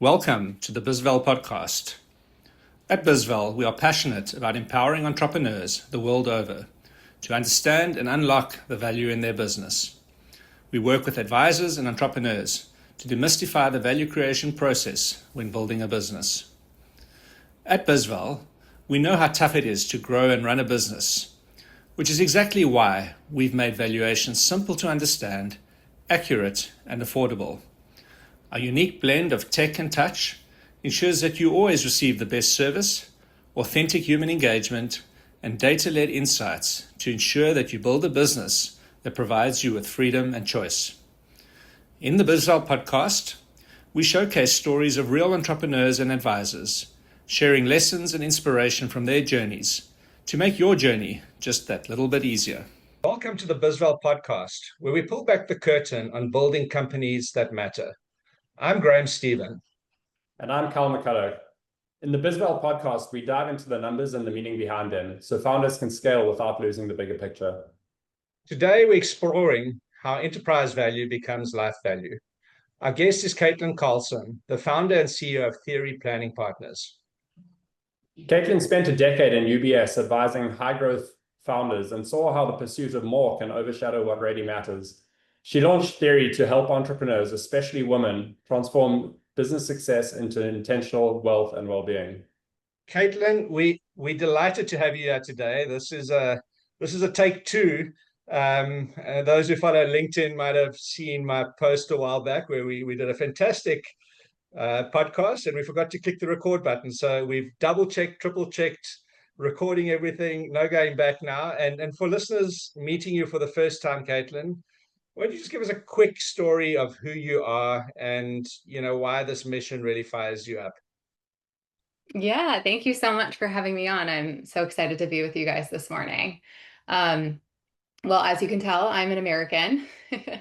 Welcome to the BizVal podcast. At BizVal, we are passionate about empowering entrepreneurs the world over to understand and unlock the value in their business. We work with advisors and entrepreneurs to demystify the value creation process when building a business. At BizVal, we know how tough it is to grow and run a business, which is exactly why we've made valuations simple to understand, accurate, and affordable. Our unique blend of tech and touch ensures that you always receive the best service, authentic human engagement, and data-led insights to ensure that you build a business that provides you with freedom and choice. In the BizVal podcast, we showcase stories of real entrepreneurs and advisors, sharing lessons and inspiration from their journeys to make your journey just that little bit easier. Welcome to the BizVal podcast, where we pull back the curtain on building companies that matter. I'm Graham Stephen. And I'm Cal McCullough. In the BizVal podcast, we dive into the numbers and the meaning behind them so founders can scale without losing the bigger picture. Today, we're exploring how enterprise value becomes life value. Our guest is Kaitlyn Carlson, the founder and CEO of Theory Planning Partners. Kaitlyn spent a decade in UBS advising high-growth founders and saw how the pursuit of more can overshadow what really matters. She launched Theory to help entrepreneurs, especially women, transform business success into intentional wealth and well-being. Kaitlyn, we're delighted to have you here today. This is a take two. Those who follow LinkedIn might have seen my post a while back where we did a fantastic podcast and we forgot to click the record button. So we've double-checked, triple-checked, recording everything, no going back now. And for listeners meeting you for the first time, Kaitlyn, why don't you just give us a quick story of who you are and why this mission really fires you up? Yeah, thank you so much for having me on. I'm so excited to be with you guys this morning. Well, as you can tell, I'm an American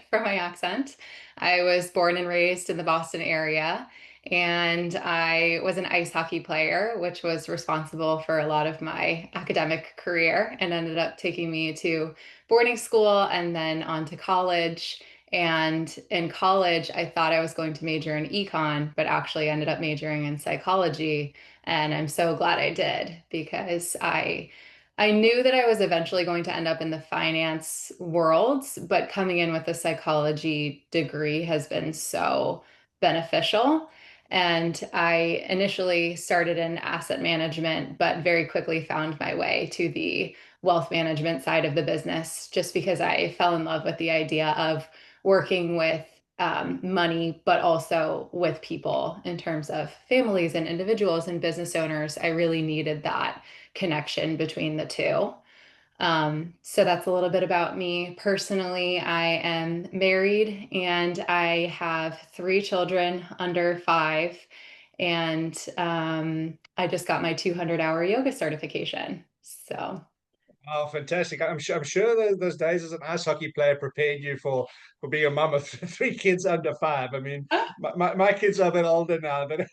from my accent. I was born and raised in the Boston area, and I was an ice hockey player, which was responsible for a lot of my academic career and ended up taking me to boarding school and then on to college. And in college, I thought I was going to major in econ, but actually ended up majoring in psychology. And I'm so glad I did because I knew that I was eventually going to end up in the finance world, but coming in with a psychology degree has been so beneficial. And I initially started in asset management, but very quickly found my way to the wealth management side of the business just because I fell in love with the idea of working with money, but also with people in terms of families and individuals and business owners. I really needed that connection between the two. So that's a little bit about me personally. I am married and I have 3 children under 5. And I just got my 200-hour yoga certification. So. Oh, fantastic. I'm sure those days as an ice hockey player prepared you for being a mum of 3 kids under 5. I mean, my kids are a bit older now, but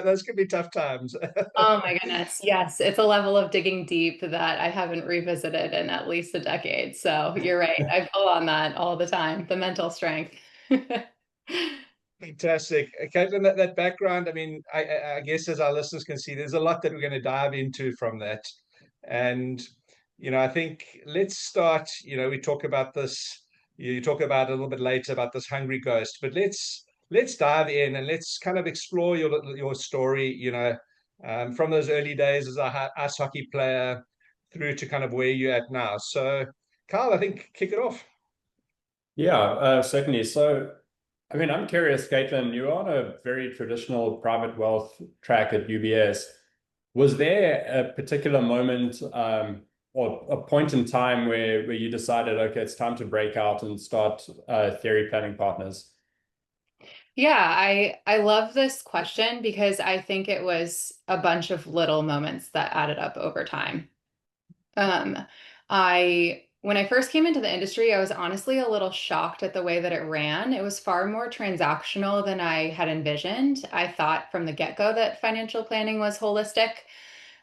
those can be tough times. Oh my goodness. Yes, it's a level of digging deep that I haven't revisited in at least a decade. So you're right. I pull on that all the time, the mental strength. Fantastic. Caitlin, that background, I mean, I guess as our listeners can see, there's a lot that we're going to dive into from that. And, I think let's start, we talk about this, you talk about a little bit later about this hungry ghost, but let's dive in and let's kind of explore your story, from those early days as a ice hockey player through to kind of where you're at now. So, Carl, I think kick it off. Yeah, certainly. So, I mean, I'm curious, Kaitlyn, you're on a very traditional private wealth track at UBS. Was there a particular moment or a point in time where you decided, okay, it's time to break out and start Theory Planning Partners? Yeah, I love this question because I think it was a bunch of little moments that added up over time. When I first came into the industry, I was honestly a little shocked at the way that it ran. It was far more transactional than I had envisioned. I thought from the get-go that financial planning was holistic.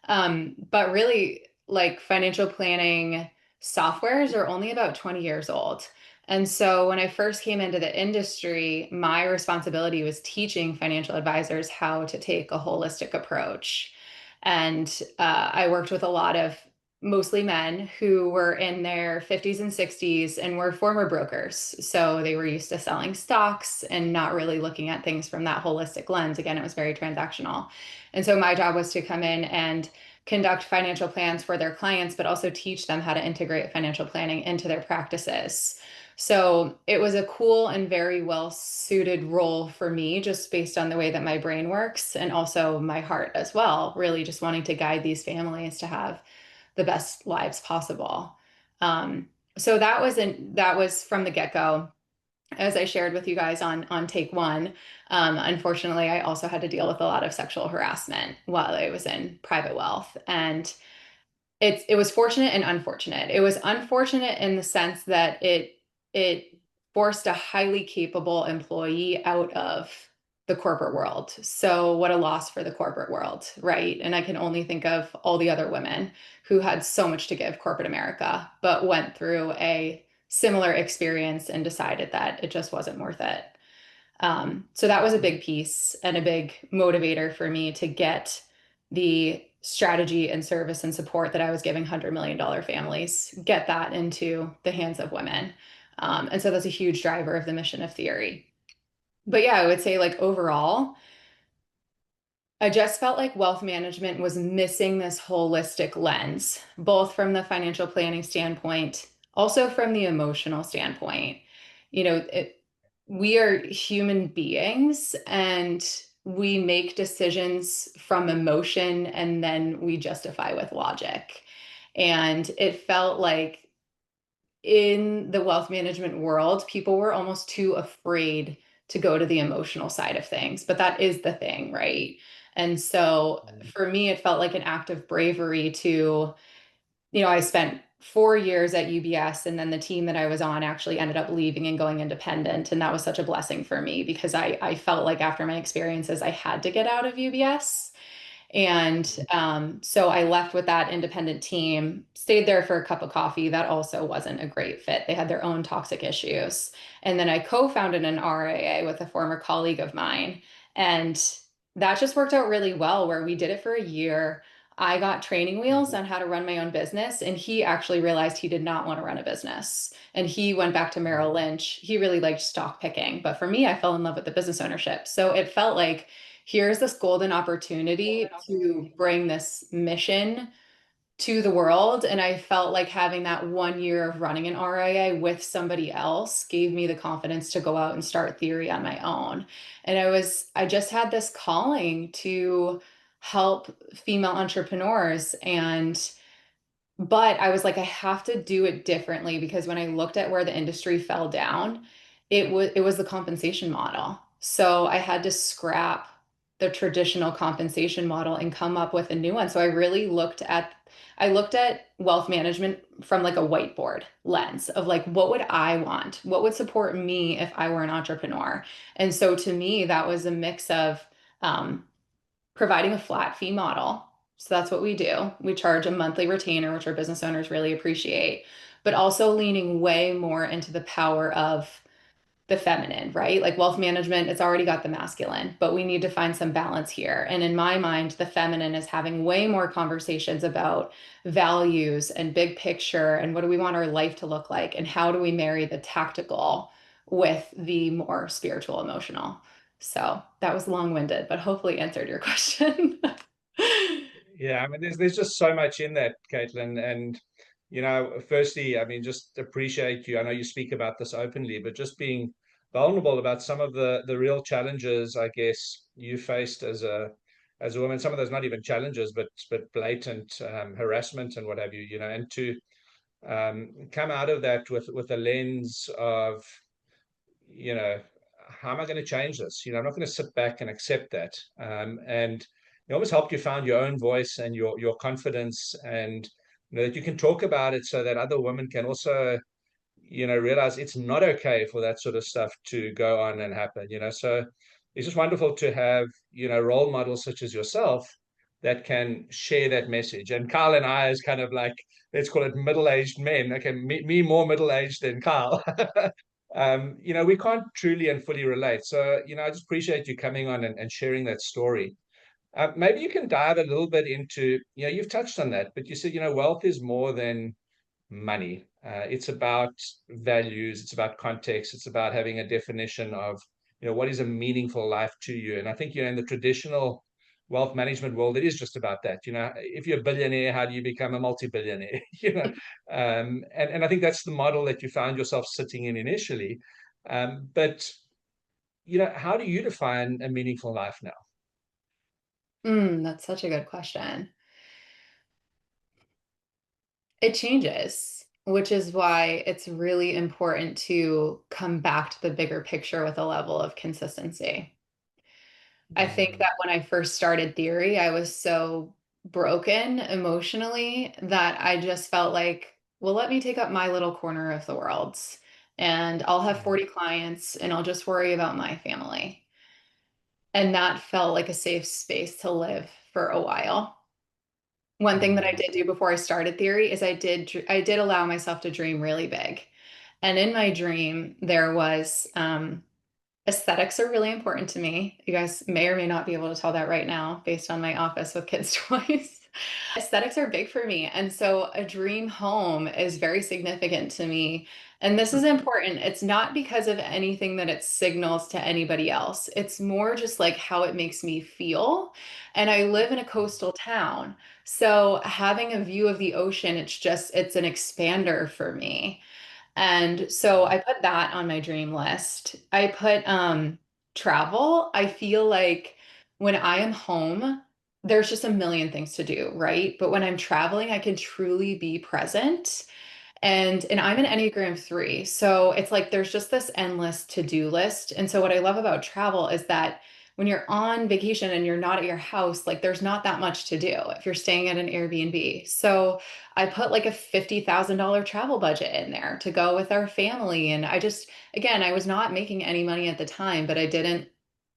But really, like financial planning softwares are only about 20 years old. And so when I first came into the industry, my responsibility was teaching financial advisors how to take a holistic approach. And I worked with a lot of mostly men who were in their 50s and 60s and were former brokers. So they were used to selling stocks and not really looking at things from that holistic lens. Again, it was very transactional. And so my job was to come in and conduct financial plans for their clients, but also teach them how to integrate financial planning into their practices. So it was a cool and very well suited role for me, just based on the way that my brain works and also my heart as well, really just wanting to guide these families to have the best lives possible. So that was from the get-go. As I shared with you guys on take one, unfortunately, I also had to deal with a lot of sexual harassment while I was in private wealth, and it was fortunate and unfortunate. It was unfortunate in the sense that it forced a highly capable employee out of the corporate world. So what a loss for the corporate world, right? And I can only think of all the other women who had so much to give corporate America, but went through a similar experience and decided that it just wasn't worth it. So that was a big piece and a big motivator for me to get the strategy and service and support that I was giving $100 million families, get that into the hands of women. And so that's a huge driver of the mission of theory. But yeah, I would say like overall, I just felt like wealth management was missing this holistic lens, both from the financial planning standpoint, also from the emotional standpoint. You know, we are human beings and we make decisions from emotion and then we justify with logic. And it felt like in the wealth management world, people were almost too afraid to go to the emotional side of things, but that is the thing, right? And so for me, it felt like an act of bravery to, I spent 4 years at UBS, and then the team that I was on actually ended up leaving and going independent. And that was such a blessing for me because I felt like after my experiences, I had to get out of UBS. And so I left with that independent team, stayed there for a cup of coffee. That also wasn't a great fit. They had their own toxic issues. And then I co-founded an RIA with a former colleague of mine. And that just worked out really well, where we did it for a year. I got training wheels on how to run my own business. And he actually realized he did not want to run a business. And he went back to Merrill Lynch. He really liked stock picking. But for me, I fell in love with the business ownership. So it felt like here's this golden opportunity to bring this mission to the world. And I felt like having that 1 year of running an RIA with somebody else gave me the confidence to go out and start theory on my own. And I just had this calling to help female entrepreneurs. But I was like, I have to do it differently because when I looked at where the industry fell down, it was the compensation model. So I had to scrap the traditional compensation model and come up with a new one. So I looked at wealth management from like a whiteboard lens of like, what would I want? What would support me if I were an entrepreneur? And so to me, that was a mix of um, providing a flat fee model. So that's what we do. We charge a monthly retainer, which our business owners really appreciate, but also leaning way more into the power of the feminine, right? Like wealth management, it's already got the masculine, but we need to find some balance here. And in my mind, the feminine is having way more conversations about values and big picture and what do we want our life to look like and how do we marry the tactical with the more spiritual emotional. So that was long-winded, but hopefully answered your question. Yeah, I mean, there's just so much in that, Kaitlyn. And firstly, I mean, just appreciate you. I know you speak about this openly, but just being vulnerable about some of the real challenges, I guess, you faced as a woman. Some of those not even challenges, but blatant harassment and what have you. And to come out of that with a lens of, you know, how am I going to change this? I'm not going to sit back and accept that. And it almost helped you find your own voice and your confidence, and that you can talk about it so that other women can also, realize it's not okay for that sort of stuff to go on and happen. So it's just wonderful to have, role models such as yourself that can share that message. And Kyle and I, as kind of like, let's call it middle-aged men, okay, me more middle-aged than Kyle. We can't truly and fully relate. So, I just appreciate you coming on and sharing that story. Maybe you can dive a little bit into, you've touched on that, but you said, wealth is more than money. It's about values, it's about context, it's about having a definition of, what is a meaningful life to you. And I think, in the traditional wealth management world, it is just about that. If you're a billionaire, how do you become a multi-billionaire? And I think that's the model that you found yourself sitting in initially. But how do you define a meaningful life now? That's such a good question. It changes, which is why it's really important to come back to the bigger picture with a level of consistency. I think that when I first started theory, I was so broken emotionally that I just felt like, well, let me take up my little corner of the world and I'll have 40 clients and I'll just worry about my family. And that felt like a safe space to live for a while. One thing that I did do before I started theory is I did allow myself to dream really big. And in my dream, there was aesthetics are really important to me. You guys may or may not be able to tell that right now based on my office with kids' toys. Aesthetics are big for me. And so a dream home is very significant to me. And this is important. It's not because of anything that it signals to anybody else. It's more just like how it makes me feel. And I live in a coastal town. So having a view of the ocean, it's an expander for me. And so I put that on my dream list. I put travel. I feel like when I am home, there's just a million things to do, right? But when I'm traveling, I can truly be present. And I'm an Enneagram 3. So it's like there's just this endless to-do list. And so what I love about travel is that when you're on vacation and you're not at your house, like there's not that much to do if you're staying at an Airbnb. So I put like a $50,000 travel budget in there to go with our family. And again, I was not making any money at the time, but I didn't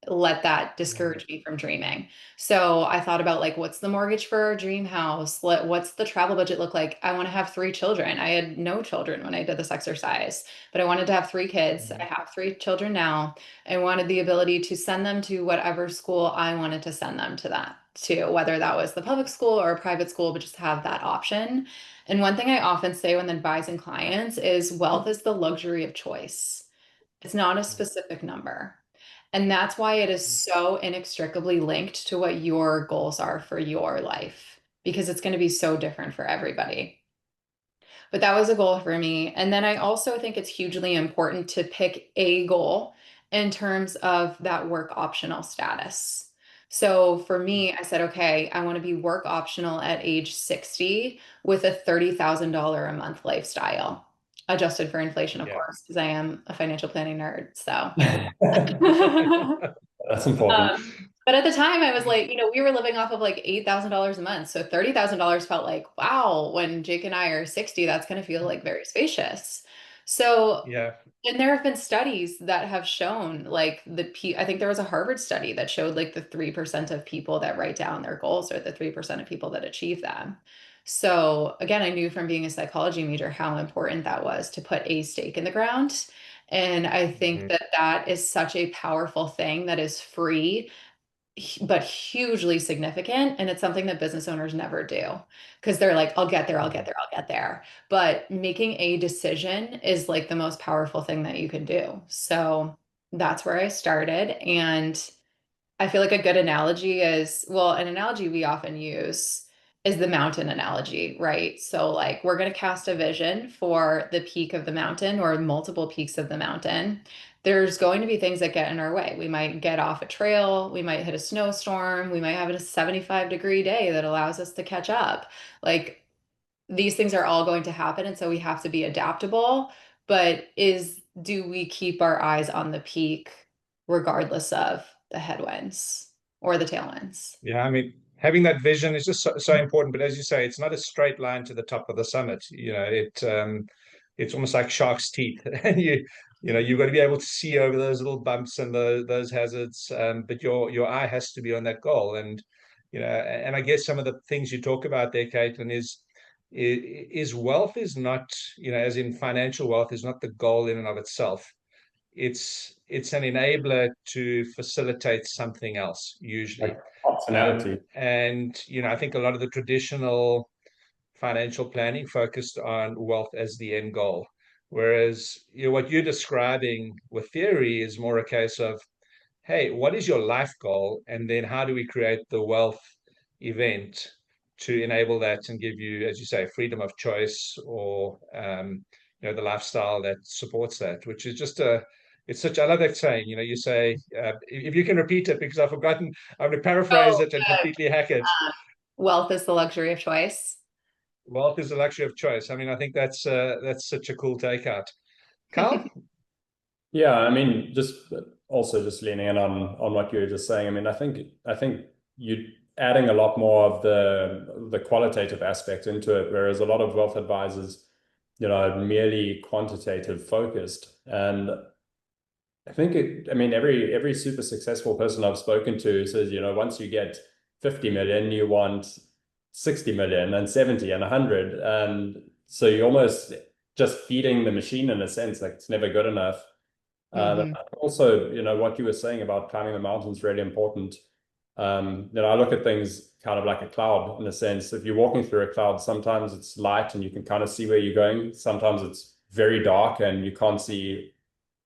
let that discourage me from dreaming. So I thought about like, what's the mortgage for our dream house? What's the travel budget look like? I want to have 3 children. I had no children when I did this exercise, but I wanted to have 3 kids. I have 3 children now. I wanted the ability to send them to whatever school I wanted to send them to, whether that was the public school or a private school, but just have that option. And one thing I often say when advising clients is wealth is the luxury of choice. It's not a specific number. And that's why it is so inextricably linked to what your goals are for your life, because it's going to be so different for everybody. But that was a goal for me. And then I also think it's hugely important to pick a goal in terms of that work optional status. So for me, I said, okay, I want to be work optional at age 60 with a $30,000 a month lifestyle, adjusted for inflation, of course, because I am a financial planning nerd. So That's important. But at the time I was like, we were living off of like $8,000 a month. So $30,000 felt like, wow, when Jake and I are 60, that's going to feel like very spacious. So, Yeah. and there have been studies that have shown like I think there was a Harvard study that showed like the 3% of people that write down their goals are the 3% of people that achieve them. So again, I knew from being a psychology major how important that was to put a stake in the ground. And I think that that is such a powerful thing that is free, but hugely significant. And it's something that business owners never do because they're like, I'll get there, I'll get there, I'll get there. But making a decision is like the most powerful thing that you can do. So that's where I started. And I feel like a good analogy is, well, an analogy we often use is the mountain analogy, right? So like we're going to cast a vision for the peak of the mountain or multiple peaks of the mountain. There's going to be things that get in our way. We might get off a trail, we might hit a snowstorm, we might have a 75-degree day that allows us to catch up. Like these things are all going to happen. And so we have to be adaptable. But do we keep our eyes on the peak regardless of the headwinds or the tailwinds? Yeah, I mean, having that vision is just so important. But as you say, it's not a straight line to the top of the summit. It's almost like shark's teeth, and you've got to be able to see over those little bumps and those hazards. But your eye has to be on that goal, and And I guess some of the things you talk about there, Kaitlyn, is wealth is not, as in financial wealth is not the goal in and of itself. It's an enabler to facilitate something else, usually. Like optionality. And I think a lot of the traditional financial planning focused on wealth as the end goal, whereas what you're describing with theory is more a case of, hey, what is your life goal? And then how do we create the wealth event to enable that and give you, as you say, freedom of choice, or the lifestyle that supports that, which is just it's such, I love that saying, you say, if you can repeat it, because I've forgotten, I'm going to paraphrase it and completely hack it. Wealth is the luxury of choice. Wealth is the luxury of choice. I mean, I think that's such a cool takeout. Carl? Yeah, I mean, just leaning in on what you were just saying. I mean, I think you adding a lot more of the qualitative aspect into it, whereas a lot of wealth advisors, are merely quantitative focused. And I think every super successful person I've spoken to says, once you get 50 million, you want 60 million and 70 and 100. And so you're almost just feeding the machine in a sense, like it's never good enough. Also, what you were saying about climbing the mountain is really important. I look at things kind of like a cloud in a sense. If you're walking through a cloud, sometimes it's light and you can kind of see where you're going. Sometimes it's very dark and you can't see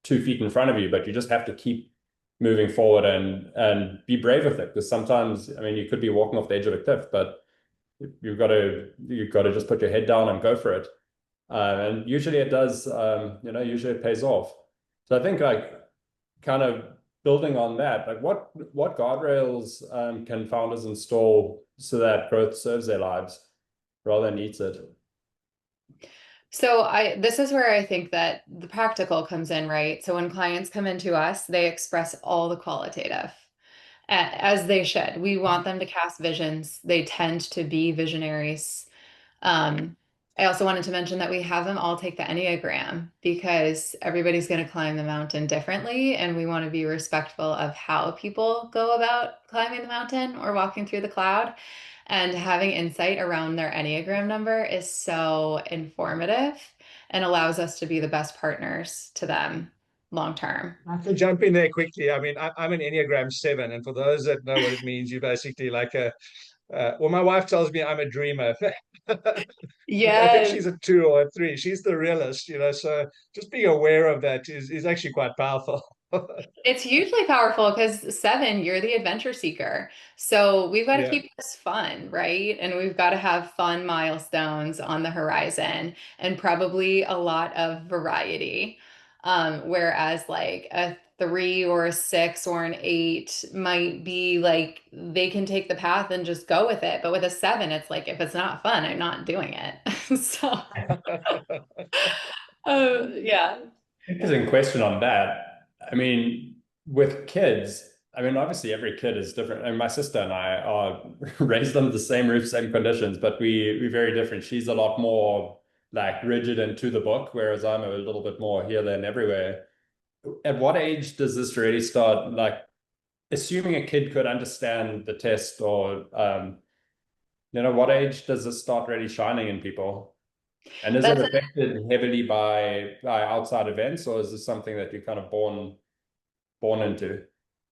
2 feet in front of you, but you just have to keep moving forward and be brave with it. Because sometimes, you could be walking off the edge of a cliff, but you've got to just put your head down and go for it. And usually it does, usually it pays off. So I think kind of building on that, what guardrails can founders install so that growth serves their lives rather than eats it? So this is where I think that the practical comes in, right? So when clients come into us, they express all the qualitative, as they should. We want them to cast visions. They tend to be visionaries. I also wanted to mention that we have them all take the Enneagram, because everybody's going to climb the mountain differently, and we want to be respectful of how people go about climbing the mountain or walking through the cloud. And having insight around their Enneagram number is so informative and allows us to be the best partners to them long term. I can jump in there quickly. I mean, I'm an Enneagram 7, and for those that know what it means, you're basically like well, my wife tells me I'm a dreamer. I think Yes. she's a 2 or a 3. She's the realist, so just being aware of that is actually quite powerful. It's hugely powerful because 7, you're the adventure seeker. So we've got to Yeah. keep this fun, right? And we've got to have fun milestones on the horizon and probably a lot of variety. Whereas like a 3 or a 6 or an 8 might be like they can take the path and just go with it. But with a 7, it's like if it's not fun, I'm not doing it. So yeah. Interesting question on that. I mean, with kids, obviously every kid is different. And my sister and I are raised under the same roof, same conditions, but we're very different. She's a lot more like rigid and to the book, whereas I'm a little bit more here, there, and everywhere. At what age does this really start? Like, assuming a kid could understand the test, or what age does this start really shining in people? And is it That's affected heavily by outside events, or is this something that you're kind of born into?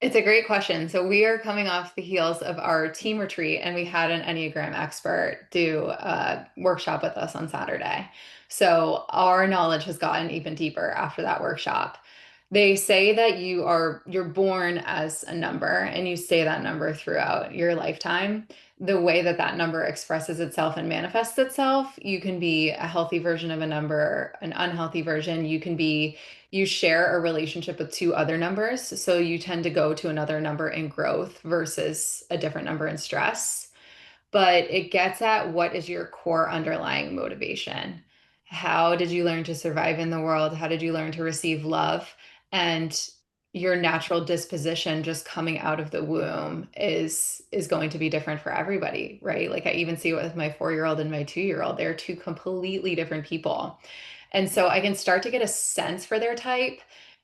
It's a great question. So we are coming off the heels of our team retreat, and we had an Enneagram expert do a workshop with us on Saturday. So our knowledge has gotten even deeper after that workshop. They say that you're born as a number and you stay that number throughout your lifetime. The way that that number expresses itself and manifests itself, you can be a healthy version of a number, an unhealthy version. You share a relationship with 2 other numbers. So you tend to go to another number in growth versus a different number in stress. But it gets at what is your core underlying motivation? How did you learn to survive in the world? How did you learn to receive love? And your natural disposition just coming out of the womb is going to be different for everybody, right? Like I even see it with my 4-year-old and my 2-year-old. They're 2 completely different people. And so I can start to get a sense for their type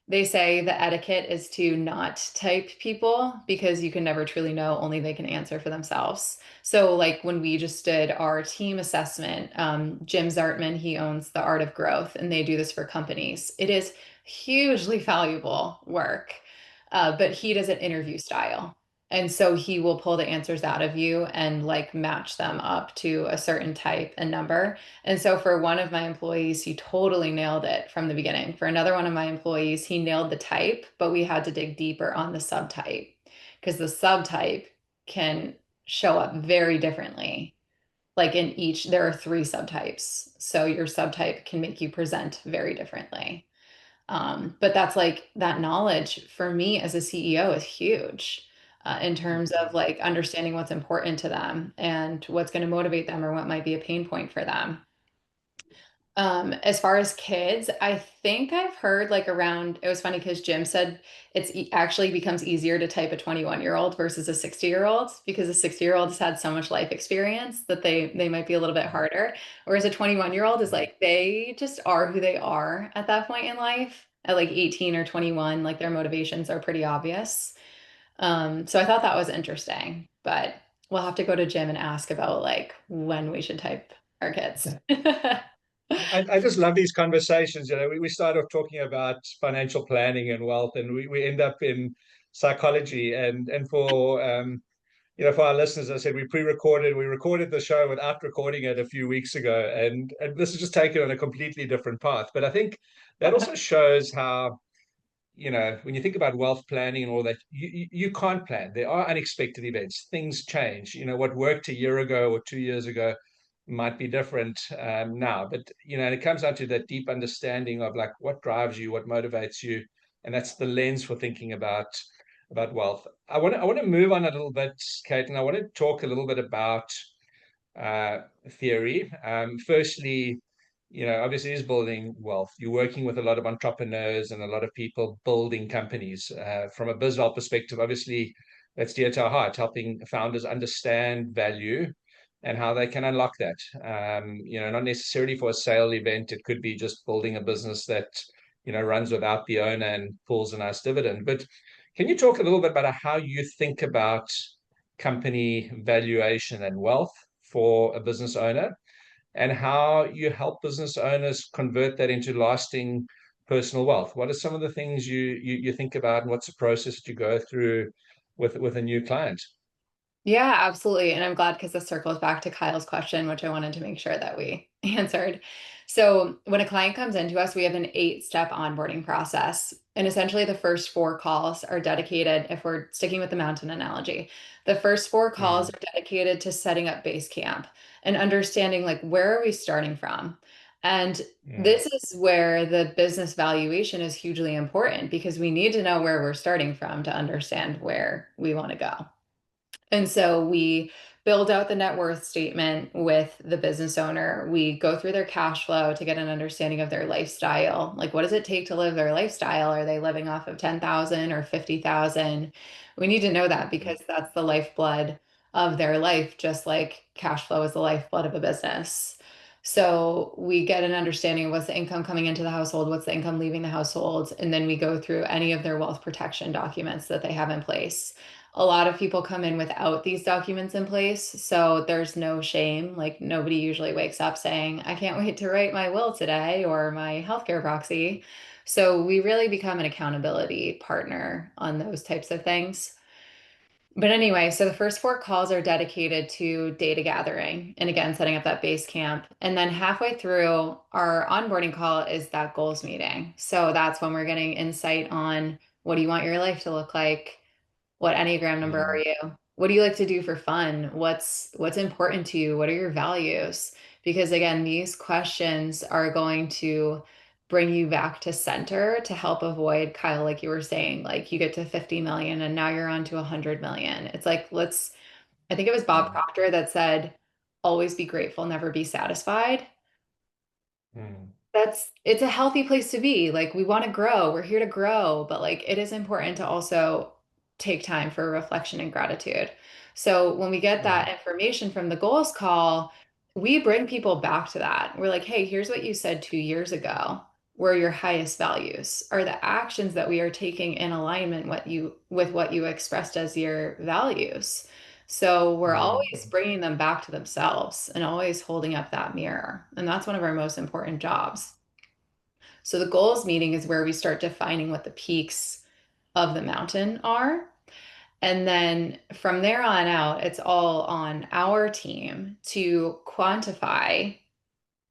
They say the etiquette is to not type people because you can never truly know, only they can answer for themselves. So, like when we just did our team assessment, Jim Zartman, he owns the Art of Growth, and they do this for companies. It is hugely valuable work, but he does it interview style. And so he will pull the answers out of you and like match them up to a certain type and number. And so for one of my employees, he totally nailed it from the beginning. For another one of my employees, he nailed the type, but we had to dig deeper on the subtype because the subtype can show up very differently. Like in each, there are three subtypes. So your subtype can make you present very differently. But that's like that knowledge for me as a CEO is huge in terms of like understanding what's important to them and what's going to motivate them or what might be a pain point for them. As far as kids, I think I've heard like around, it was funny because Jim said actually becomes easier to type a 21-year-old versus a 60-year-old because a 60-year-old has had so much life experience that they might be a little bit harder. Whereas a 21-year-old is like they just are who they are at that point in life. At like 18 or 21, like their motivations are pretty obvious. So I thought that was interesting, but we'll have to go to Jim and ask about like when we should type our kids. I just love these conversations. You know, we start off talking about financial planning and wealth, and we end up in psychology. And for for our listeners, I said we recorded the show without recording it a few weeks ago, and this is just taken on a completely different path. But I think that also shows how, when you think about wealth planning and all that, you can't plan. There are unexpected events. Things change. What worked a year ago or 2 years ago might be different now. But and it comes down to that deep understanding of like what drives you, what motivates you, and that's the lens for thinking about wealth. I want to move on a little bit, Kate, and I want to talk a little bit about uh, theory. Firstly, obviously is building wealth. You're working with a lot of entrepreneurs and a lot of people building companies. From a business perspective, obviously, that's dear to our heart, helping founders understand value and how they can unlock that. Not necessarily for a sale event. It could be just building a business that, runs without the owner and pulls a nice dividend. But can you talk a little bit about how you think about company valuation and wealth for a business owner, and how you help business owners convert that into lasting personal wealth? What are some of the things you think about, and what's the process that you go through with a new client? Yeah, absolutely. And I'm glad because this circles back to Kyle's question, which I wanted to make sure that we answered. So, when a client comes into us, we have an 8-step onboarding process. And essentially, the first 4 calls are dedicated, if we're sticking with the mountain analogy, the first 4 calls Mm, are dedicated to setting up base camp and understanding like where are we starting from? And mm, this is where the business valuation is hugely important because we need to know where we're starting from to understand where we want to go. And so we build out the net worth statement with the business owner. We go through their cash flow to get an understanding of their lifestyle. Like, what does it take to live their lifestyle? Are they living off of 10,000 or 50,000? We need to know that mm, because that's the lifeblood of their life, just like cash flow is the lifeblood of a business. So we get an understanding of what's the income coming into the household, what's the income leaving the household, and then we go through any of their wealth protection documents that they have in place. A lot of people come in without these documents in place, so there's no shame. Like nobody usually wakes up saying, I can't wait to write my will today or my healthcare proxy. So we really become an accountability partner on those types of things. But anyway, so the first 4 calls are dedicated to data gathering and again, setting up that base camp. And then halfway through, our onboarding call is that goals meeting. So that's when we're getting insight on what do you want your life to look like? What Enneagram number are mm, you? What do you like to do for fun? What's important to you? What are your values? Because again, these questions are going to bring you back to center to help avoid, Kyle, like you were saying, like you get to 50 million and now you're on to 100 million. It's like, I think it was Bob mm, Proctor that said, always be grateful, never be satisfied. mm, It's a healthy place to be. Like we want to grow, we're here to grow, but like it is important to also take time for reflection and gratitude. So when we get that mm, information from the goals call, we bring people back to that. We're like, hey, here's what you said 2 years ago. were your highest values? Are the actions that we are taking in alignment with what you expressed as your values? So we're always bringing them back to themselves and always holding up that mirror. And that's one of our most important jobs. So the goals meeting is where we start defining what the peaks of the mountain are. And then from there on out, it's all on our team to quantify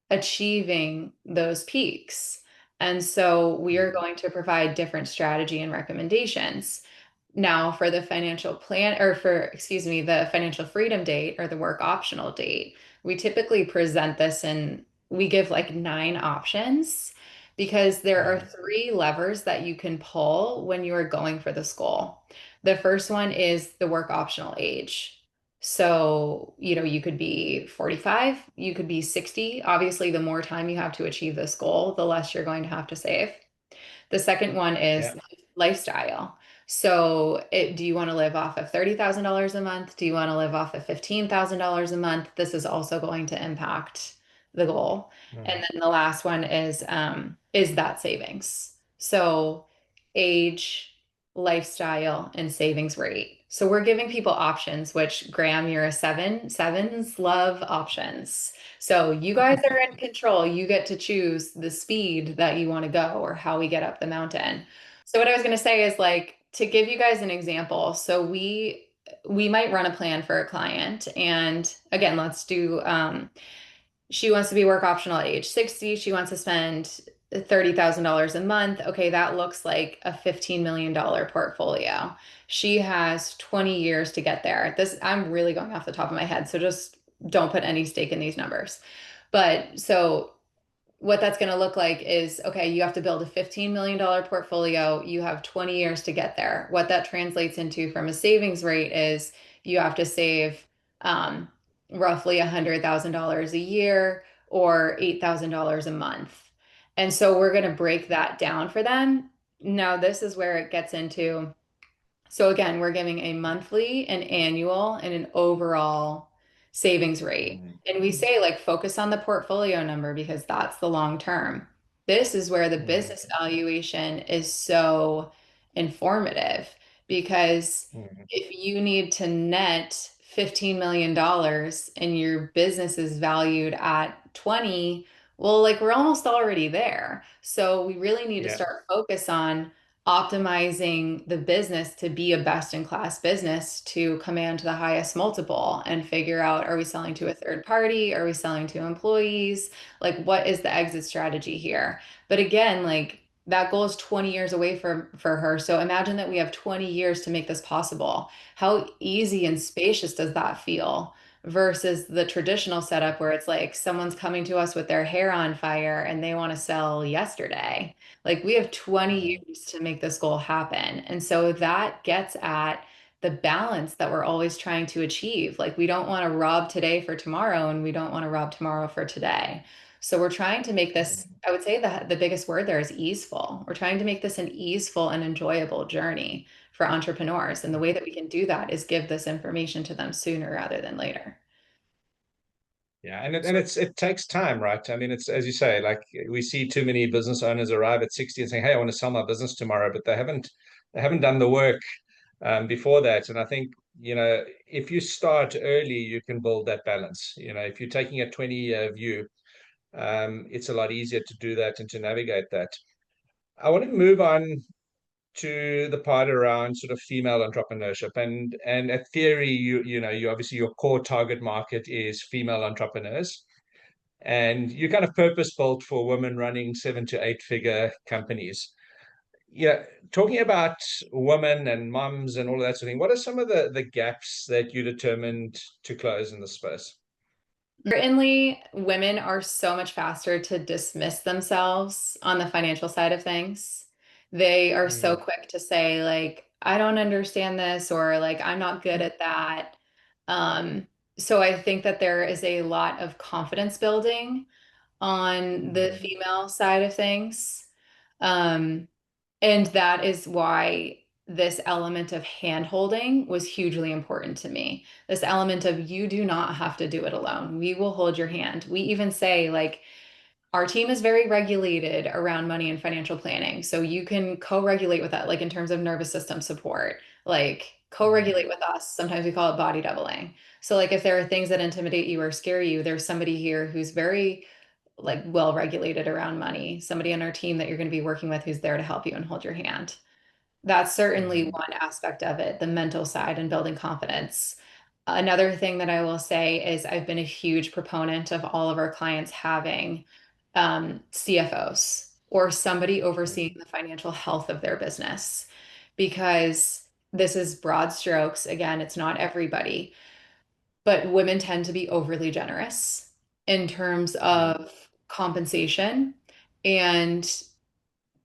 achieving those peaks. And so we are going to provide different strategy and recommendations. Now, for the financial plan, or for, excuse me, the financial freedom date or the work optional date, we typically present this and we give like 9 options because there are 3 levers that you can pull when you are going for this goal. The first one is the work optional age. So, you could be 45, you could be 60. Obviously, the more time you have to achieve this goal, the less you're going to have to save. The second one is lifestyle. So, do you want to live off of $30,000 a month? Do you want to live off of $15,000 a month? This is also going to impact the goal. And then the last one is that savings. So, age, lifestyle, and savings rate. So we're giving people options, which Graham, you're a 7. 7s love options. So you guys are in control. You get to choose the speed that you want to go or how we get up the mountain. So what I was going to say is like to give you guys an example. So we might run a plan for a client, and again, let's do she wants to be work optional at age 60. She wants to spend $30,000 a month. Okay, that looks like a $15 million portfolio. She has 20 years to get there. This, I'm really going off the top of my head, so just don't put any stake in these numbers. But so what that's going to look like is, okay, you have to build a $15 million portfolio. You have 20 years to get there. What that translates into from a savings rate is you have to save roughly $100,000 a year or $8,000 a month. And so we're going to break that down for them. Now, this is where it gets into. So again, we're giving a monthly, an annual, and an overall savings rate. And we say like focus on the portfolio number because that's the long term. This is where the business valuation is so informative because if you need to net $15 million and your business is valued at 20, well, like we're almost already there. So we really need to start focus on optimizing the business to be a best-in-class business to command the highest multiple and figure out, are we selling to a third party? Are we selling to employees? Like, what is the exit strategy here? But again, like that goal is 20 years away for her. So imagine that we have 20 years to make this possible. How easy and spacious does that feel? Versus the traditional setup where it's like someone's coming to us with their hair on fire and they want to sell yesterday. Like we have 20 years to make this goal happen. And so that gets at the balance that we're always trying to achieve. Like we don't want to rob today for tomorrow and we don't want to rob tomorrow for today. So we're trying to make this, I would say the biggest word there is easeful. We're trying to make this an easeful and enjoyable journey for entrepreneurs. And the way that we can do that is give this information to them sooner rather than later. Yeah, and it takes time, right? I mean, it's as you say, like we see too many business owners arrive at 60 and saying, "Hey, I want to sell my business tomorrow," but they haven't done the work before that. And I think, if you start early, you can build that balance. If you're taking a 20-year view, it's a lot easier to do that and to navigate that. I want to move on to the part around sort of female entrepreneurship and at theory, you obviously your core target market is female entrepreneurs, and you're kind of purpose built for women running 7 to 8 figure companies. Yeah, talking about women and mums and all of that sort of thing, what are some of the gaps that you determined to close in the space? Certainly, women are so much faster to dismiss themselves on the financial side of things. They are so quick to say, like, I don't understand this, or like, I'm not good at that. Um, so I think that there is a lot of confidence building on the female side of things. Um, and that is why this element of hand holding was hugely important to me. This element of you do not have to do it alone. We will hold your hand. We even say, like, our team is very regulated around money and financial planning. So you can co-regulate with that, like in terms of nervous system support, like co-regulate with us. Sometimes we call it body doubling. So like if there are things that intimidate you or scare you, there's somebody here who's very like well regulated around money, somebody on our team that you're going to be working with who's there to help you and hold your hand. That's certainly Mm, one aspect of it, the mental side and building confidence. Another thing that I will say is I've been a huge proponent of all of our clients having CFOs or somebody mm, overseeing the financial health of their business because this is broad strokes. Again, it's not everybody, but women tend to be overly generous in terms mm, of compensation and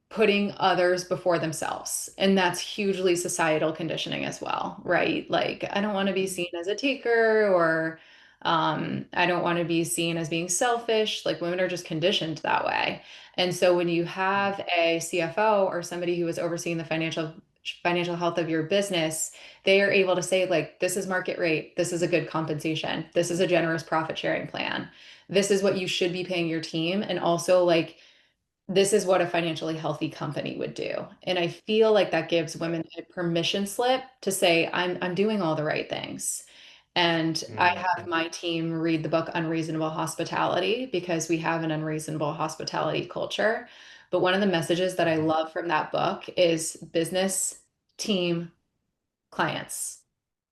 putting others before themselves. And that's hugely societal conditioning as well, right? Like, I don't want to be seen as a taker or I don't want to be seen as being selfish. Like, women are just conditioned that way. And so when you have a CFO or somebody who is overseeing the financial health of your business, they are able to say, like, this is market rate, this is a good compensation, this is a generous profit sharing plan, this is what you should be paying your team, and also like this is what a financially healthy company would do. And I feel like that gives women a permission slip to say, I'm doing all the right things. And I have mm, my team read the book Unreasonable Hospitality because we have an unreasonable hospitality culture. But one of the messages that I mm, love from that book is business, team, clients.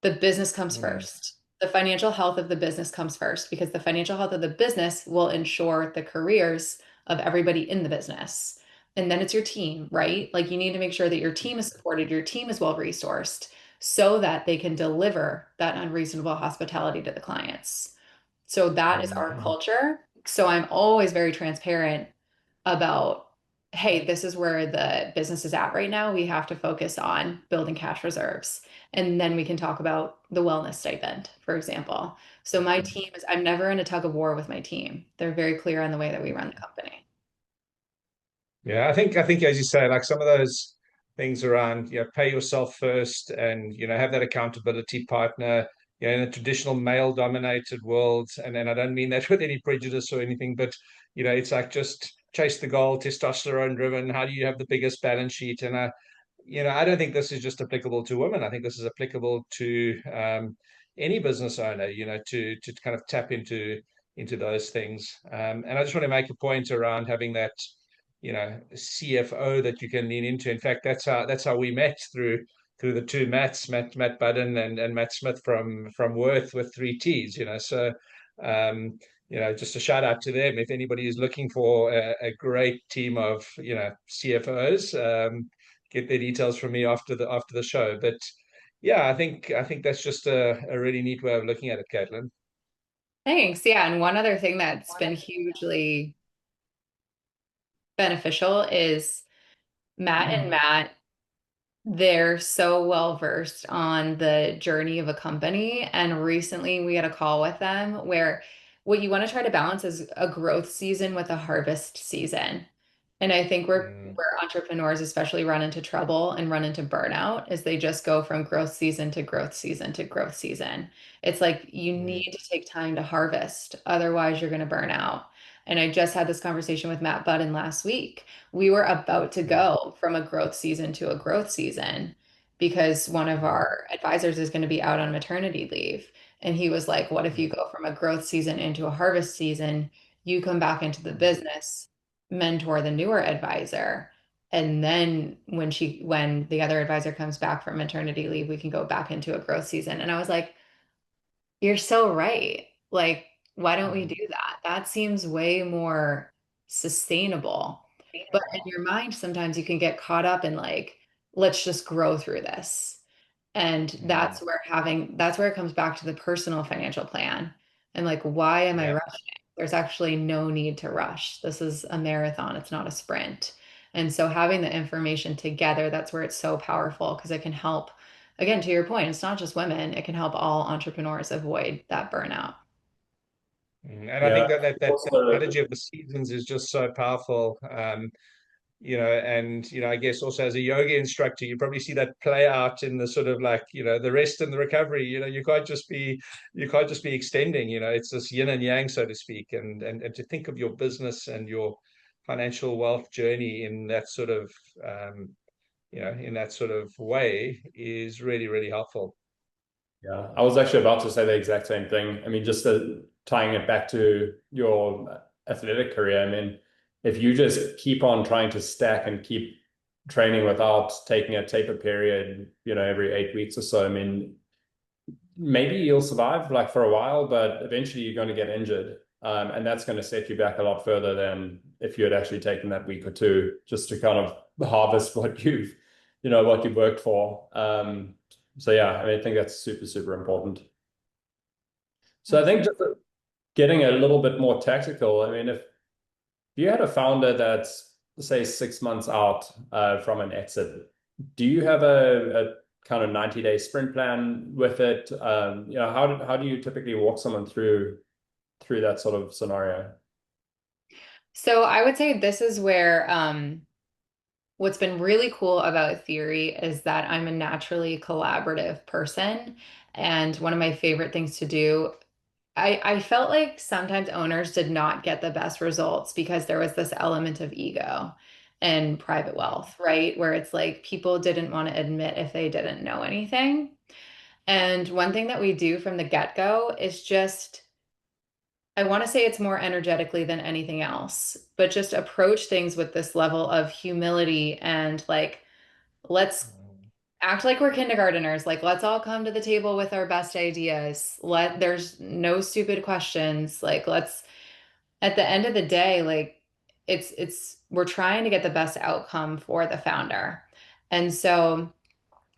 The business comes mm, first. The financial health of the business comes first because the financial health of the business will ensure the careers of everybody in the business. And then it's your team, right? Like you need to make sure that your team is supported, your team is well resourced so that they can deliver that unreasonable hospitality to the clients. So that is our mm, culture. So I'm always very transparent about, hey, this is where the business is at right now. We have to focus on building cash reserves. And then we can talk about the wellness stipend, for example. So my mm. team is, I'm never in a tug of war with my team. They're very clear on the way that we run the company. Yeah, I think as you say, like some of those things around, pay yourself first and have that accountability partner, in a traditional male-dominated world, and then I don't mean that with any prejudice or anything, but it's like just chase the goal, testosterone driven. How do you have the biggest balance sheet? And I don't think this is just applicable to women. I think this is applicable to any business owner, to kind of tap into those things. And I just want to make a point around having that, CFO that you can lean into. In fact, that's how we met through the two Matt Budden and Matt Smith from Worth with three T's. So um, just a shout out to them. If anybody is looking for a great team of CFOs, get their details from me after the show. But yeah, I think that's just a really neat way of looking at it, Caitlin. Thanks. Yeah. And one other thing that's been hugely beneficial is Matt, they're so well versed on the journey of a company. And recently we had a call with them where what you want to try to balance is a growth season with a harvest season. And I think Mm, where entrepreneurs especially run into trouble and run into burnout is they just go from growth season to growth season to growth season. It's like you mm, need to take time to harvest, otherwise you're going to burn out. And I just had this conversation with Matt Budden last week. We were about to mm, go from a growth season to a growth season because one of mm, our advisors is going to be out on maternity leave. And he was like, what if you mm, go from a growth season into a harvest season? You come back into the mm, business, mentor the newer advisor. And then when the other advisor comes back from maternity leave, we can go back into a growth season. And I was like, you're so right. Like, why don't we mm, do that? That seems way more sustainable. But in your mind, sometimes you can get caught up in like, let's just grow through this. And mm. that's where it comes back to the personal financial plan. And like, why am I Yeah. rushing? There's actually no need to rush. This is a marathon, it's not a sprint. And so having the information together, that's where it's so powerful because it can help, again, to your point, it's not just women, it can help all entrepreneurs avoid that burnout. And I think Yeah. that Also, analogy of the seasons is just so powerful. and I guess also as a yoga instructor, you probably see that play out in the sort of like, the rest and the recovery. You can't just be extending. It's this yin and yang, so to speak, and to think of your business and your financial wealth journey in that sort of way is really, really helpful. Yeah, I was actually about to say the exact same thing. I mean, just tying it back to your athletic career. I mean, if you just keep on trying to stack and keep training without taking a taper period, every 8 weeks or so, I mean, maybe you'll survive like for a while, but eventually you're going to get injured. And that's going to set you back a lot further than if you had actually taken that week or two just to kind of harvest what you've worked for. So yeah, I mean, I think that's super, super important. So I think just getting a little bit more tactical, I mean, if you had a founder that's, say, 6 months out from an exit, do you have a kind of 90-day sprint plan with it? How do you typically walk someone through that sort of scenario? So I would say this is where what's been really cool about Theory is that I'm a naturally collaborative person. And one of my favorite things to do, I felt like sometimes owners did not get the best results because there was this element of ego and private wealth, right? Where it's like people didn't want to admit if they didn't know anything. And one thing that we do from the get-go is just, I want to say it's more energetically than anything else, but just approach things with this level of humility and like, let's act like we're kindergarteners. Like, let's all come to the table with our best ideas. There's no stupid questions. Like, at the end of the day, like, we're trying to get the best outcome for the founder. And so,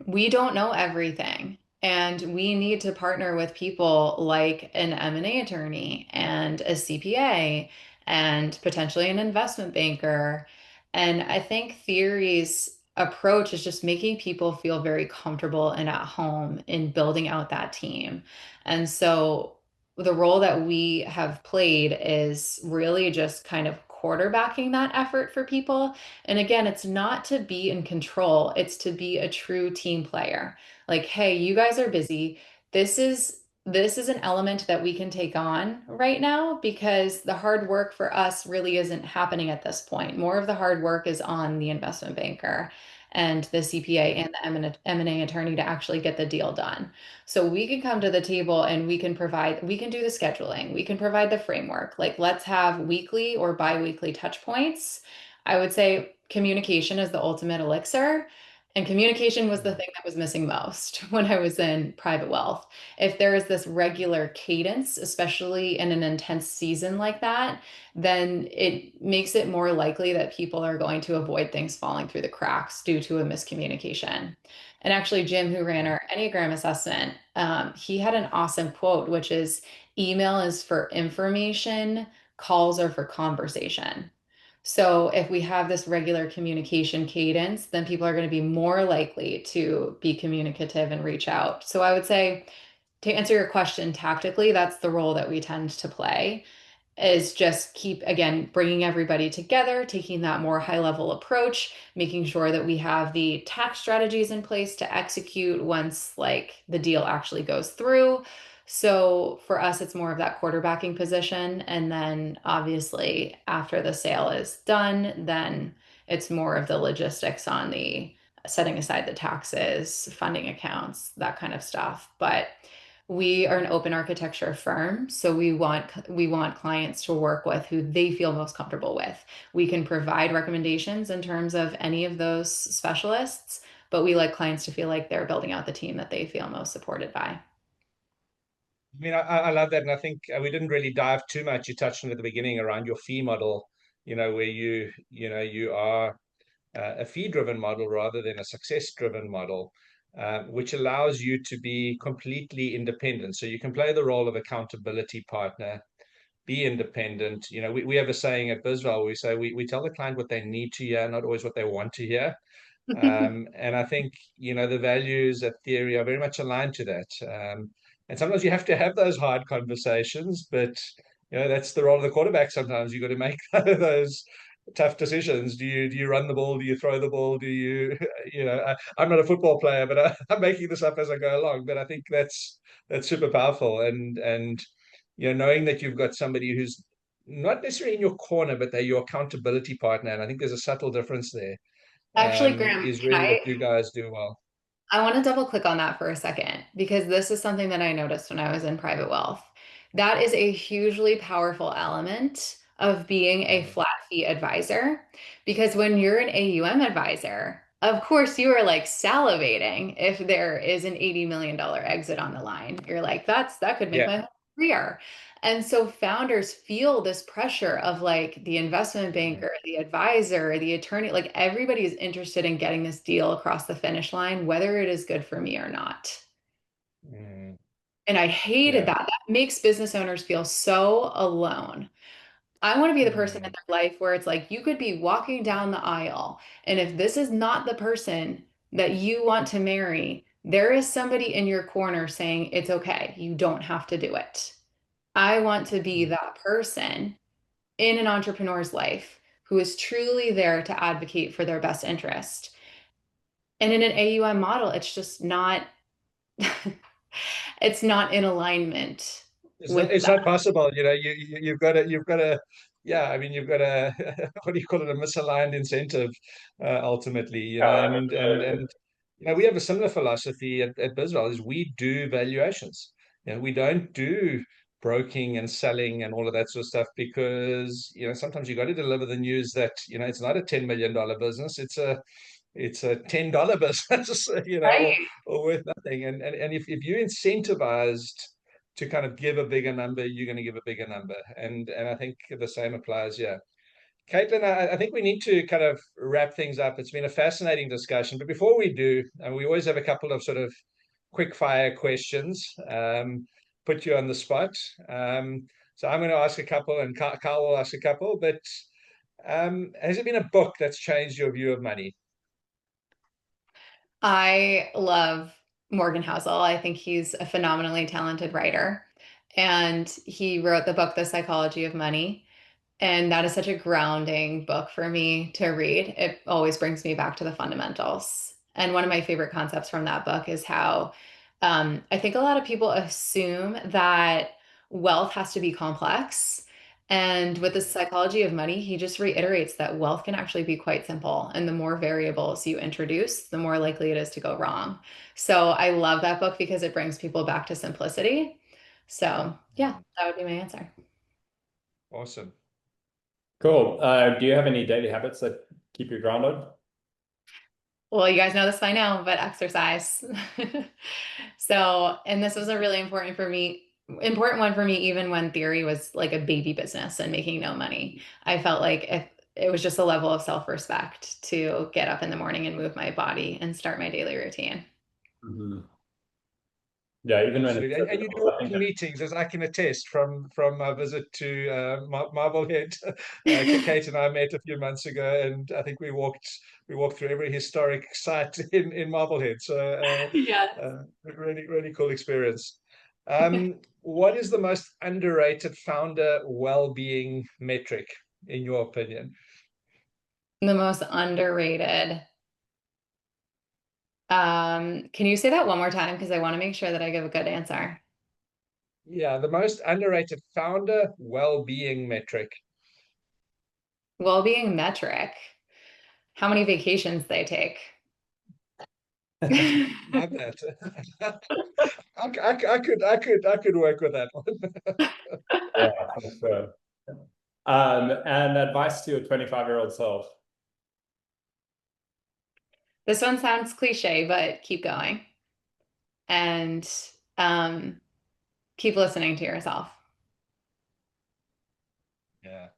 we don't know everything. And we need to partner with people like an M&A attorney and a CPA and potentially an investment banker. And I think Theory's approach is just making people feel very comfortable and at home in building out that team. And so the role that we have played is really just kind of quarterbacking that effort for people. And again, it's not to be in control, it's to be a true team player. Like, hey, you guys are busy. This is an element that we can take on right now because the hard work for us really isn't happening at this point. More of the hard work is on the investment banker and the CPA and the M&A attorney to actually get the deal done. So we can come to the table and we can do the scheduling, we can provide the framework. Like, let's have weekly or bi-weekly touch points. I would say communication is the ultimate elixir. And communication was the thing that was missing most when I was in private wealth. If there is this regular cadence, especially in an intense season like that, then it makes it more likely that people are going to avoid things falling through the cracks due to a miscommunication. And actually, Jim, who ran our Enneagram assessment, he had an awesome quote, which is, email is for information, calls are for conversation. So if we have this regular communication cadence, then people are going to be more likely to be communicative and reach out. So I would say, to answer your question tactically, that's the role that we tend to play, is just keep, again, bringing everybody together, taking that more high level approach, making sure that we have the tax strategies in place to execute once like the deal actually goes through. So for us, it's more of that quarterbacking position. And then obviously after the sale is done, then it's more of the logistics on the setting aside the taxes, funding accounts, that kind of stuff. But we are an open architecture firm, so we want clients to work with who they feel most comfortable with. We can provide recommendations in terms of any of those specialists, but we like clients to feel like they're building out the team that they feel most supported by. I mean, I love that, and I think we didn't really dive too much. You touched on it at the beginning around your fee model, where you are a fee-driven model rather than a success-driven model, which allows you to be completely independent. So you can play the role of accountability partner, be independent. We have a saying at Bizwell, we say we tell the client what they need to hear, not always what they want to hear. And I think, the values at Theory are very much aligned to that. And sometimes you have to have those hard conversations, but that's the role of the quarterback. Sometimes you got to make tough decisions. Do you run the ball? Do you throw the ball? Do you I'm not a football player, but I'm making this up as I go along. But I think that's super powerful, and knowing that you've got somebody who's not necessarily in your corner, but they're your accountability partner. And I think there's a subtle difference there. Actually, Graham, Is really what you guys do well. I want to double click on that for a second because this is something that I noticed when I was in private wealth. That is a hugely powerful element of being a Mm. flat fee advisor. Because when you're an AUM advisor, of course, you are like salivating if there is an $80 million exit on the line. You're like, that could make Yeah. my whole career. And so founders feel this pressure of like the investment Mm. banker, the advisor, the attorney, like everybody is interested in getting this deal across the finish line, whether it is good for me or not. Mm. And I hated Yeah. that. That makes business owners feel so alone. I want to be the person in Mm. their life where it's like you could be walking down the aisle, and if this is not the person that you want to marry, there is somebody in your corner saying it's okay, you don't have to do it. I want to be that person in an entrepreneur's life who is truly there to advocate for their best interest. And in an AUM model, it's just not it's not in alignment with It's that. not possible. You've got to, yeah. I mean, you've got a what do you call it? A misaligned incentive, ultimately. We have a similar philosophy at Biswell is we do valuations. We don't do broking and selling and all of that sort of stuff because sometimes you got to deliver the news that it's not a $10 million business. It's a $10 business, Right. or worth nothing. And if you incentivized to kind of give a bigger number, you're going to give a bigger number. And I think the same applies here. Kaitlyn, I think we need to kind of wrap things up. It's been a fascinating discussion, but before we do, we always have a couple of sort of quick fire questions. Put you on the spot. So I'm going to ask a couple, and Carl will ask a couple. But has it been a book that's changed your view of money? I love Morgan Housel. I think he's a phenomenally talented writer. And he wrote the book, The Psychology of Money. And that is such a grounding book for me to read. It always brings me back to the fundamentals. And one of my favorite concepts from that book is how I think a lot of people assume that wealth has to be complex. And with the psychology of money, he just reiterates that wealth can actually be quite simple. And the more variables you introduce, the more likely it is to go wrong. So I love that book because it brings people back to simplicity. So, yeah, that would be my answer. Awesome. Cool. Do you have any daily habits that keep you grounded? Well, you guys know this by now, but exercise. So, and this was a really important one for me, even when theory was like a baby business and making no money. I felt like if it was just a level of self-respect to get up in the morning and move my body and start my daily routine. Mhm. Yeah, even when it's Absolutely. And you difficult, do I think. walking meetings, as I can attest from my visit to Marblehead. Kate and I met a few months ago, and I think we walked through every historic site in Marblehead. So Yeah. really, really cool experience. What is the most underrated founder well-being metric, in your opinion? The most underrated. Can you say that one more time? Because I want to make sure that I give a good answer. Yeah, the most underrated founder well-being metric. Well-being metric. How many vacations they take. Love that. I could work with that one. Yeah, for sure. And advice to your 25-year-old self. This one sounds cliche, but keep going and um, keep listening to yourself. Yeah.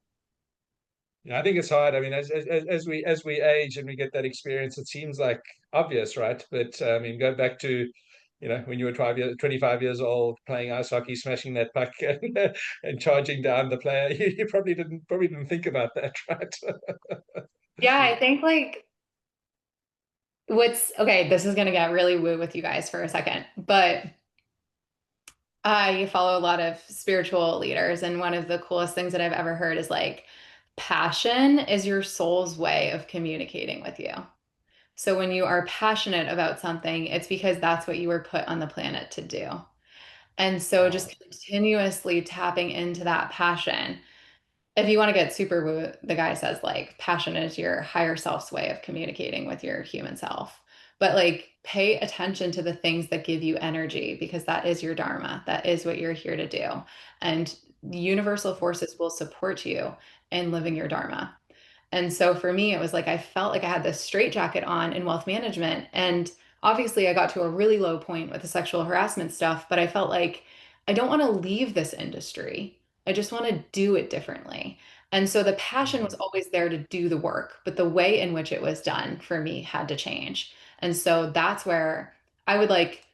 Yeah, I think it's hard. I mean, as we age and we get that experience, it seems like obvious, right? But I mean, go back to, when you were 25 years old, playing ice hockey, smashing that puck and charging down the player. You probably didn't think about that, right? Yeah, I think like what's okay, this is gonna get really woo with you guys for a second, but I follow a lot of spiritual leaders, and one of the coolest things that I've ever heard is like Passion is your soul's way of communicating with you. So when you are passionate about something, it's because that's what you were put on the planet to do. And so Wow. just continuously tapping into that passion. If you want to get super woo, the guy says like passion is your higher self's way of communicating with your human self. But like pay attention to the things that give you energy because that is your dharma. That is what you're here to do. And universal forces will support you in living your dharma. And so for me, it was like I felt like I had this straitjacket on in wealth management. And obviously, I got to a really low point with the sexual harassment stuff, but I felt like I don't want to leave this industry. I just want to do it differently. And so the passion was always there to do the work, but the way in which it was done for me had to change. And so that's where I would like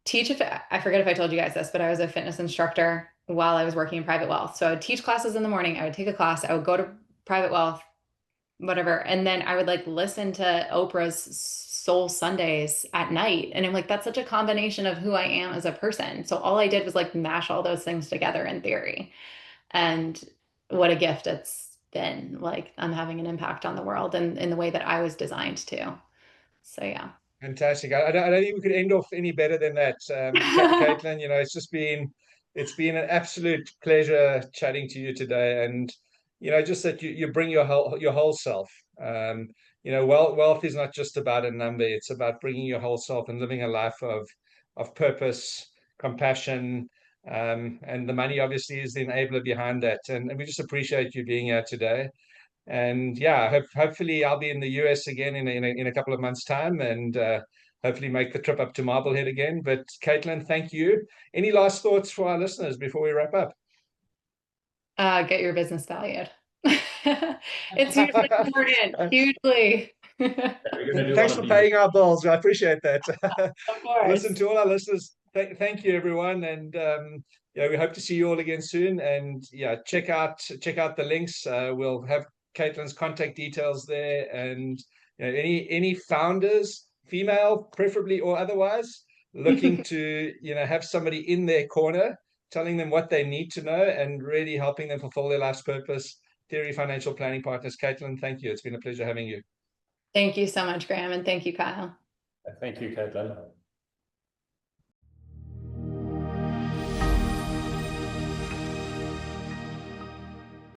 teach if I forget if I told you guys this, but I was a fitness instructor while I was working in private wealth. So I would teach classes in the morning, I would take a class, I would go to private wealth, whatever. And then I would like listen to Oprah's Soul Sundays at night. And I'm like, that's such a combination of who I am as a person. So all I did was like mash all those things together in theory. And what a gift it's been. Like I'm having an impact on the world and in the way that I was designed to. So yeah. Fantastic. I don't think we could end off any better than that. Kaitlyn, it's been an absolute pleasure chatting to you today. And, just that you bring your whole self. Wealth is not just about a number. It's about bringing your whole self and living a life of purpose, compassion, and the money obviously is the enabler behind that. And we just appreciate you being here today. And yeah, hopefully I'll be in the US again in a couple of months' time, and hopefully make the trip up to Marblehead again. But Kaitlyn, thank you. Any last thoughts for our listeners before we wrap up? Get your business valued. It's hugely important, hugely. We're going to do Thanks one for of these. paying our bills. I appreciate that. Of course. Listen, to all our listeners, thank you everyone, and we hope to see you all again soon. And yeah, check out the links. We'll have Kaitlyn's contact details there, and any founders, female preferably or otherwise, looking to have somebody in their corner telling them what they need to know and really helping them fulfill their life's purpose. Theory Financial Planning Partners. Kaitlyn, thank you. It's been a pleasure having you. Thank you so much, Graham, and thank you, Kyle. Thank you, Kaitlyn.